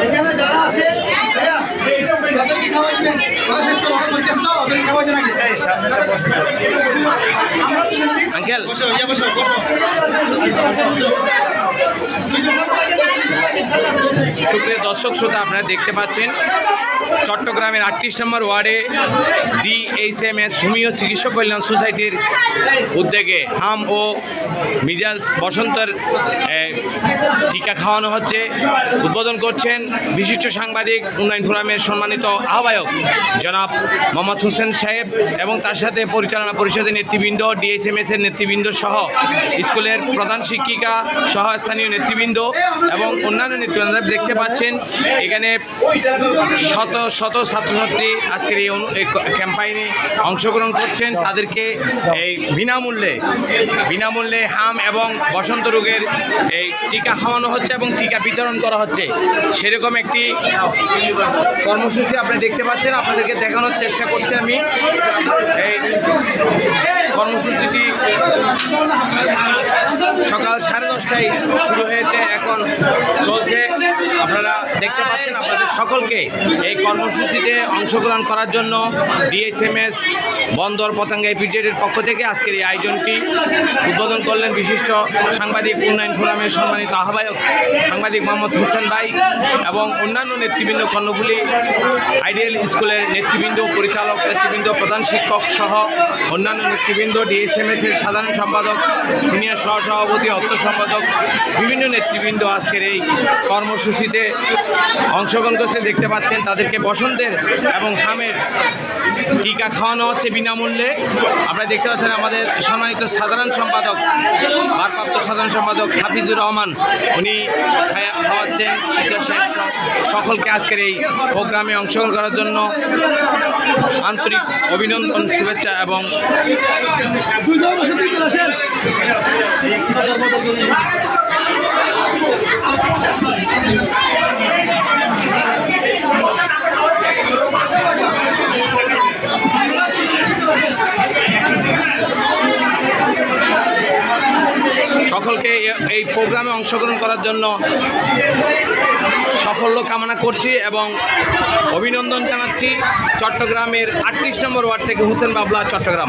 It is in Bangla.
এখানে যারা আছে তাদেরকে খাওয়া দিবেন। আঙ্কেল সুপ্রিয় দর্শক শ্রোতা, আপনারা দেখতে পাচ্ছেন চট্টগ্রামের 38 নম্বর ওয়ার্ডে DHMS হোমিও চিকিৎসক কল্যাণ সোসাইটির উদ্যোগে হাম ও মিজাজ বসন্তের টিকা খাওয়ানো হচ্ছে। উদ্বোধন করছেন বিশিষ্ট সাংবাদিক উন্নয়ন ফোরামের সম্মানিত আহ্বায়ক জনাব মোহাম্মদ হোসেন সাহেব এবং তার সাথে পরিচালনা পরিষদের নেতৃবৃন্দ, DHMS-এর নেতৃবৃন্দ সহ স্কুলের প্রধান শিক্ষিকা সহ স্থানীয় নেতৃবৃন্দ এবং অন্যান্য নেতৃবৃন্দ দেখতে পাচ্ছেন। এখানে শত শত ছাত্রছাত্রী আজকের এই ক্যাম্পাইনে অংশগ্রহণ করছেন। তাদেরকে এই বিনামূল্যে হাম এবং বসন্ত রোগের এই টিকা খাওয়ানো হচ্ছে এবং টিকা বিতরণ করা হচ্ছে। সেরকম একটি কর্মসূচি আপনি দেখতে পাচ্ছেন, আপনাদেরকে দেখানোর চেষ্টা করছি আমি। এই কর্মসূচিটি সকাল 10:30টায় শুরু হয়েছে, এখন চলছে। আপনারা দেখতে পাচ্ছেন। আপনাদের সকলকে এই কর্মসূচিতে অংশগ্রহণ করার জন্য DHMS বন্দর পতেঙ্গা পিরিয়ডের পক্ষ থেকে আজকের এই আয়োজনটি উদ্বোধন করলেন বিশিষ্ট সাংবাদিক উন্নয়ন ফোরামের সম্মানিত আহ্বায়ক সাংবাদিক মোহাম্মদ হোসেন ভাই এবং অন্যান্য নেতৃবৃন্দ, কর্ণফুলী আইডিয়াল স্কুলের নেতৃবৃন্দ, পরিচালক নেতৃবৃন্দ, প্রধান শিক্ষক সহ অন্যান্য নেতৃবৃন্দ, DHMS-এর সাধারণ সম্পাদক, সিনিয়র সহসভাপতি, অর্থ সম্পাদক, বিভিন্ন নেতৃবৃন্দ আজকের এই কর্মসূচিতে অংশগ্রহণ করছে। দেখতে পাচ্ছেন তাদেরকে বসন্তের এবং হামের টিকা খাওয়ানো হচ্ছে বিনামূল্যে। আপনারা দেখতে পাচ্ছেন আমাদের সম্মানিত সাধারণ সম্পাদক, ভারপ্রাপ্ত সাধারণ সম্পাদক হাফিজুর রহমান, উনি খাওয়াচ্ছেন। সকলকে আজকের এই প্রোগ্রামে অংশগ্রহণ করার জন্য আন্তরিক অভিনন্দন, শুভেচ্ছা এবং সকলকে এই প্রোগ্রামে অংশগ্রহণ করার জন্য সাফল্য কামনা করছি এবং অভিনন্দন জানাচ্ছি। চট্টগ্রামের 38 নম্বর ওয়ার্ড থেকে হোসেন বাবলা, চট্টগ্রাম।